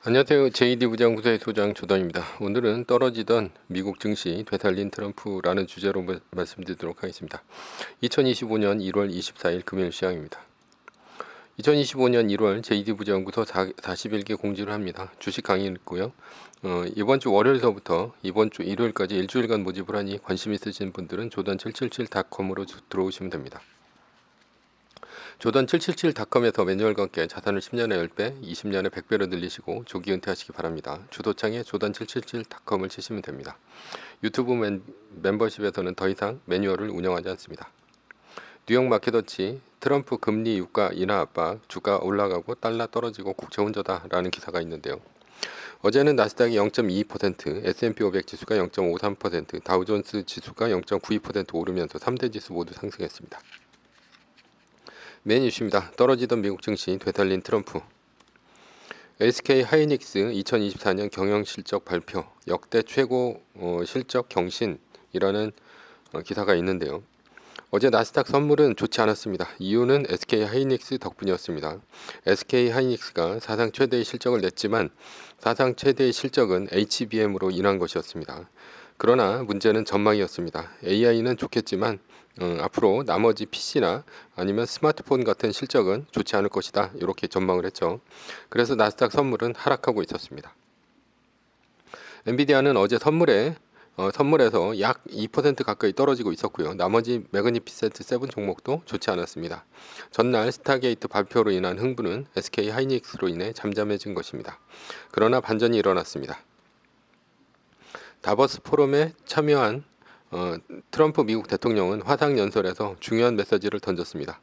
안녕하세요. JD 부장구사의 소장 조던입니다. 오늘은 떨어지던 미국 증시 되살린 트럼프라는 주제로 말씀드리도록 하겠습니다. 2025년 1월 24일 금요일 시황입니다. 2025년 1월 JD 부장구서 41개 공지를 합니다. 주식 강의를 있고요. 이번 주 월요일서부터 이번 주 일요일까지 일주일간 모집을 하니 관심 있으신 분들은 조던777.com으로 들어오시면 됩니다. 조던777.com에서 매뉴얼과 함께 자산을 10년에 10배, 20년에 100배로 늘리시고 조기 은퇴하시기 바랍니다. 주소창에 조던777.com을 치시면 됩니다. 유튜브 멤버십에서는 더 이상 매뉴얼을 운영하지 않습니다. 뉴욕 마켓워치 트럼프 금리 유가 인하 압박, 주가 올라가고 달러 떨어지고 국채 혼조다라는 기사가 있는데요. 어제는 나스닥이 0.22%, S&P 500 지수가 0.53%, 다우존스 지수가 0.92% 오르면서 3대 지수 모두 상승했습니다. 메인 이슈입니다. 떨어지던 미국 증시 되살린 트럼프. SK 하이닉스 2024년 경영실적 발표, 역대 최고 실적 경신이라는 기사가 있는데요. 어제 나스닥 선물은 좋지 않았습니다. 이유는 SK 하이닉스 덕분이었습니다. SK 하이닉스가 사상 최대의 실적을 냈지만 사상 최대의 실적은 HBM으로 인한 것이었습니다. 그러나 문제는 전망이었습니다. AI는 좋겠지만 앞으로 나머지 PC나 아니면 스마트폰 같은 실적은 좋지 않을 것이다. 이렇게 전망을 했죠. 그래서 나스닥 선물은 하락하고 있었습니다. 엔비디아는 어제 선물에서 약 2% 가까이 떨어지고 있었고요. 나머지 매그니피센트 7 종목도 좋지 않았습니다. 전날 스타게이트 발표로 인한 흥분은 SK 하이닉스로 인해 잠잠해진 것입니다. 그러나 반전이 일어났습니다. 다보스 포럼에 참여한 트럼프 미국 대통령은 화상연설에서 중요한 메시지를 던졌습니다.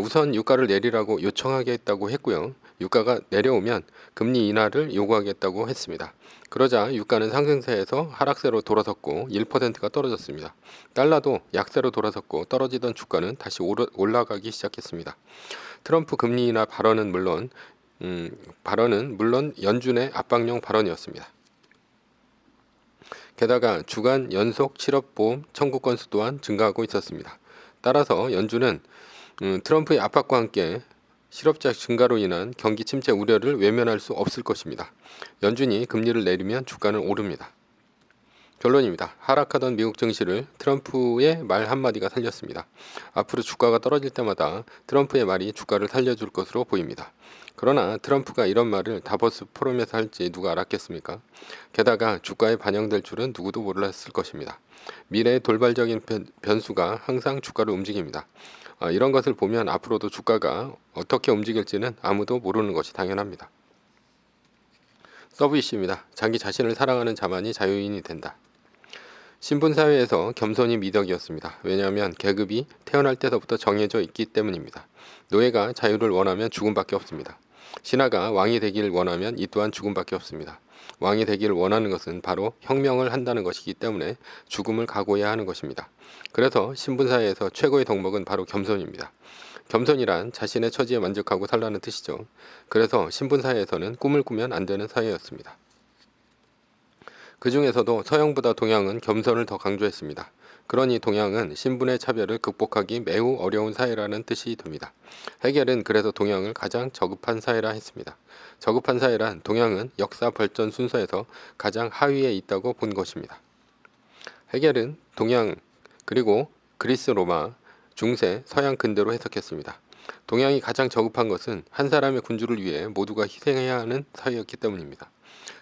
우선 유가를 내리라고 요청하겠다고 했고요. 유가가 내려오면 금리 인하를 요구하겠다고 했습니다. 그러자 유가는 상승세에서 하락세로 돌아섰고 1%가 떨어졌습니다. 달러도 약세로 돌아섰고 떨어지던 주가는 다시 올라가기 시작했습니다. 트럼프 금리 인하 발언은 물론 연준의 압박용 발언이었습니다. 게다가 주간 연속 실업보험 청구 건수 또한 증가하고 있었습니다. 따라서 연준은 트럼프의 압박과 함께 실업자 증가로 인한 경기 침체 우려를 외면할 수 없을 것입니다. 연준이 금리를 내리면 주가는 오릅니다. 결론입니다. 하락하던 미국 증시를 트럼프의 말 한마디가 살렸습니다. 앞으로 주가가 떨어질 때마다 트럼프의 말이 주가를 살려줄 것으로 보입니다. 그러나 트럼프가 이런 말을 다보스 포럼에서 할지 누가 알았겠습니까? 게다가 주가에 반영될 줄은 누구도 몰랐을 것입니다. 미래의 돌발적인 변수가 항상 주가를 움직입니다. 이런 것을 보면 앞으로도 주가가 어떻게 움직일지는 아무도 모르는 것이 당연합니다. 서브 이슈입니다. 자기 자신을 사랑하는 자만이 자유인이 된다. 신분사회에서 겸손이 미덕이었습니다. 왜냐하면 계급이 태어날 때서부터 정해져 있기 때문입니다. 노예가 자유를 원하면 죽음밖에 없습니다. 신하가 왕이 되기를 원하면 이 또한 죽음밖에 없습니다. 왕이 되기를 원하는 것은 바로 혁명을 한다는 것이기 때문에 죽음을 각오해야 하는 것입니다. 그래서 신분사회에서 최고의 덕목은 바로 겸손입니다. 겸손이란 자신의 처지에 만족하고 살라는 뜻이죠. 그래서 신분사회에서는 꿈을 꾸면 안 되는 사회였습니다. 그 중에서도 서양보다 동양은 겸손을 더 강조했습니다. 그러니 동양은 신분의 차별을 극복하기 매우 어려운 사회라는 뜻이 됩니다. 해겔은 그래서 동양을 가장 저급한 사회라 했습니다. 저급한 사회란 동양은 역사 발전 순서에서 가장 하위에 있다고 본 것입니다. 해겔은 동양 그리고 그리스 로마, 중세, 서양 근대로 해석했습니다. 동양이 가장 저급한 것은 한 사람의 군주를 위해 모두가 희생해야 하는 사회였기 때문입니다.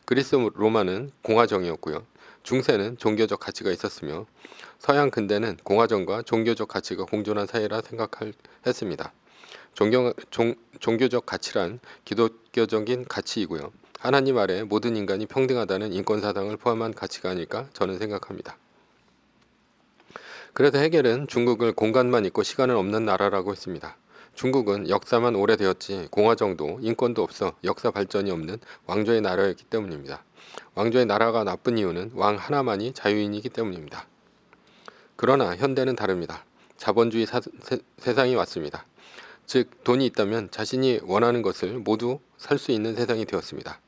그리스 로마는 공화정이었고요. 중세는 종교적 가치가 있었으며 서양 근대는 공화정과 종교적 가치가 공존한 사회라 생각했습니다. 종교적 가치란 기독교적인 가치이고요. 하나님 아래 모든 인간이 평등하다는 인권사상을 포함한 가치가 아닐까 저는 생각합니다. 그래서 해겔은 중국을 공간만 있고 시간은 없는 나라라고 했습니다. 중국은 역사만 오래되었지 공화정도 인권도 없어 역사 발전이 없는 왕조의 나라였기 때문입니다. 왕조의 나라가 나쁜 이유는 왕 하나만이 자유인이기 때문입니다. 그러나 현대는 다릅니다. 자본주의 세상이 왔습니다. 즉 돈이 있다면 자신이 원하는 것을 모두 살 수 있는 세상이 되었습니다.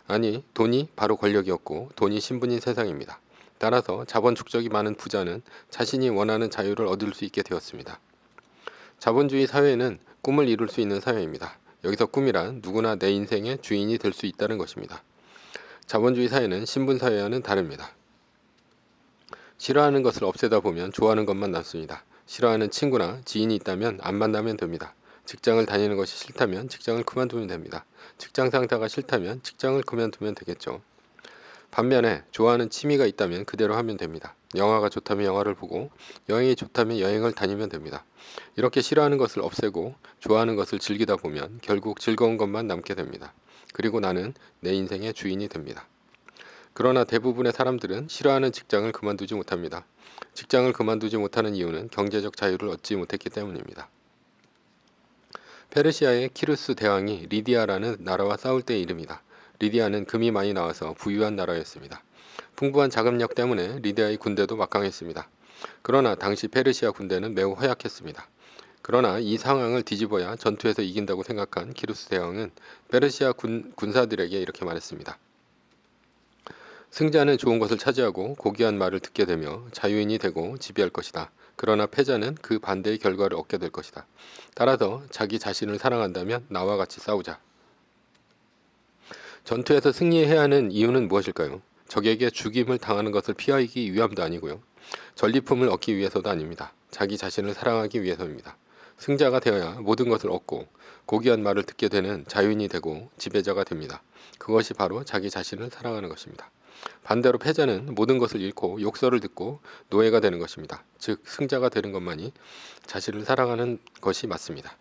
아니 돈이 바로 권력이었고 돈이 신분인 세상입니다. 따라서 자본 축적이 많은 부자는 자신이 원하는 자유를 얻을 수 있게 되었습니다. 자본주의 사회는 꿈을 이룰 수 있는 사회입니다. 여기서 꿈이란 누구나 내 인생의 주인이 될 수 있다는 것입니다. 자본주의 사회는 신분사회와는 다릅니다. 싫어하는 것을 없애다 보면 좋아하는 것만 남습니다. 싫어하는 친구나 지인이 있다면 안 만나면 됩니다. 직장을 다니는 것이 싫다면 직장을 그만두면 됩니다. 직장 상사가 싫다면 직장을 그만두면 되겠죠. 반면에 좋아하는 취미가 있다면 그대로 하면 됩니다. 영화가 좋다면 영화를 보고 여행이 좋다면 여행을 다니면 됩니다. 이렇게 싫어하는 것을 없애고 좋아하는 것을 즐기다 보면 결국 즐거운 것만 남게 됩니다. 그리고 나는 내 인생의 주인이 됩니다. 그러나 대부분의 사람들은 싫어하는 직장을 그만두지 못합니다. 직장을 그만두지 못하는 이유는 경제적 자유를 얻지 못했기 때문입니다. 페르시아의 키루스 대왕이 리디아라는 나라와 싸울 때의 일입니다. 리디아는 금이 많이 나와서 부유한 나라였습니다. 풍부한 자금력 때문에 리디아의 군대도 막강했습니다. 그러나 당시 페르시아 군대는 매우 허약했습니다. 그러나 이 상황을 뒤집어야 전투에서 이긴다고 생각한 키루스 대왕은 페르시아 군사들에게 이렇게 말했습니다. 승자는 좋은 것을 차지하고 고귀한 말을 듣게 되며 자유인이 되고 지배할 것이다. 그러나 패자는 그 반대의 결과를 얻게 될 것이다. 따라서 자기 자신을 사랑한다면 나와 같이 싸우자. 전투에서 승리해야 하는 이유는 무엇일까요? 적에게 죽임을 당하는 것을 피하기 위함도 아니고요. 전리품을 얻기 위해서도 아닙니다. 자기 자신을 사랑하기 위해서입니다. 승자가 되어야 모든 것을 얻고 고귀한 말을 듣게 되는 자유인이 되고 지배자가 됩니다. 그것이 바로 자기 자신을 사랑하는 것입니다. 반대로 패자는 모든 것을 잃고 욕설을 듣고 노예가 되는 것입니다. 즉 승자가 되는 것만이 자신을 사랑하는 것이 맞습니다.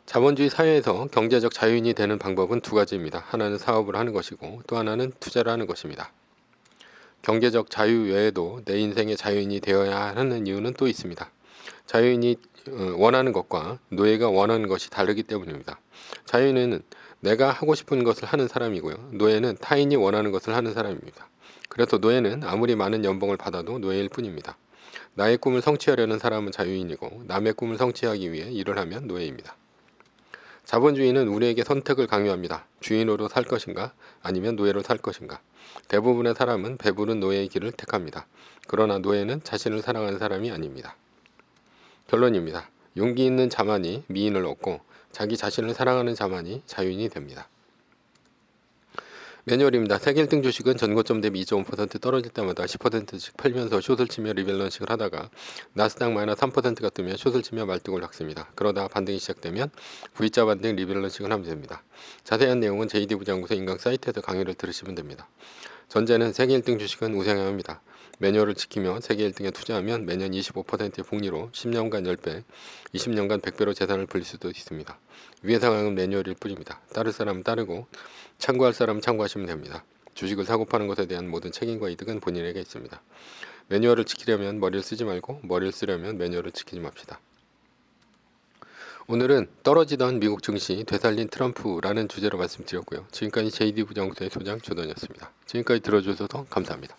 자본주의 사회에서 경제적 자유인이 되는 방법은 두 가지입니다. 하나는 사업을 하는 것이고 또 하나는 투자를 하는 것입니다. 경제적 자유 외에도 내 인생의 자유인이 되어야 하는 이유는 또 있습니다. 자유인이 원하는 것과 노예가 원하는 것이 다르기 때문입니다. 자유인은 내가 하고 싶은 것을 하는 사람이고요. 노예는 타인이 원하는 것을 하는 사람입니다. 그래서 노예는 아무리 많은 연봉을 받아도 노예일 뿐입니다. 나의 꿈을 성취하려는 사람은 자유인이고 남의 꿈을 성취하기 위해 일을 하면 노예입니다. 자본주의는 우리에게 선택을 강요합니다. 주인으로 살 것인가 아니면 노예로 살 것인가. 대부분의 사람은 배부른 노예의 길을 택합니다. 그러나 노예는 자신을 사랑하는 사람이 아닙니다. 결론입니다. 용기 있는 자만이 미인을 얻고 자기 자신을 사랑하는 자만이 자유인이 됩니다. 매뉴얼입니다. 세계 1등 주식은 전고점 대비 2.5% 떨어질 때마다 10%씩 팔면서 숏을 치며 리밸런싱을 하다가 나스닥 마이너스 3%가 뜨면 숏을 치며 말뚝을 닥습니다. 그러다 반등이 시작되면 V자 반등 리밸런싱을 하면 됩니다. 자세한 내용은 JD부장구소 인강 사이트에서 강의를 들으시면 됩니다. 전제는 세계 1등 주식은 우승해야 합니다. 매뉴얼을 지키며 세계 1등에 투자하면 매년 25%의 복리로 10년간 10배, 20년간 100배로 재산을 불릴 수도 있습니다. 위의 상황은 매뉴얼일 뿐입니다. 따를 사람은 따르고 참고할 사람은 참고하시면 됩니다. 주식을 사고 파는 것에 대한 모든 책임과 이득은 본인에게 있습니다. 매뉴얼을 지키려면 머리를 쓰지 말고 머리를 쓰려면 매뉴얼을 지키지 맙시다. 오늘은 떨어지던 미국 증시 되살린 트럼프라는 주제로 말씀드렸고요. 지금까지 JD부장구소의 소장 조던이었습니다. 지금까지 들어주셔서 감사합니다.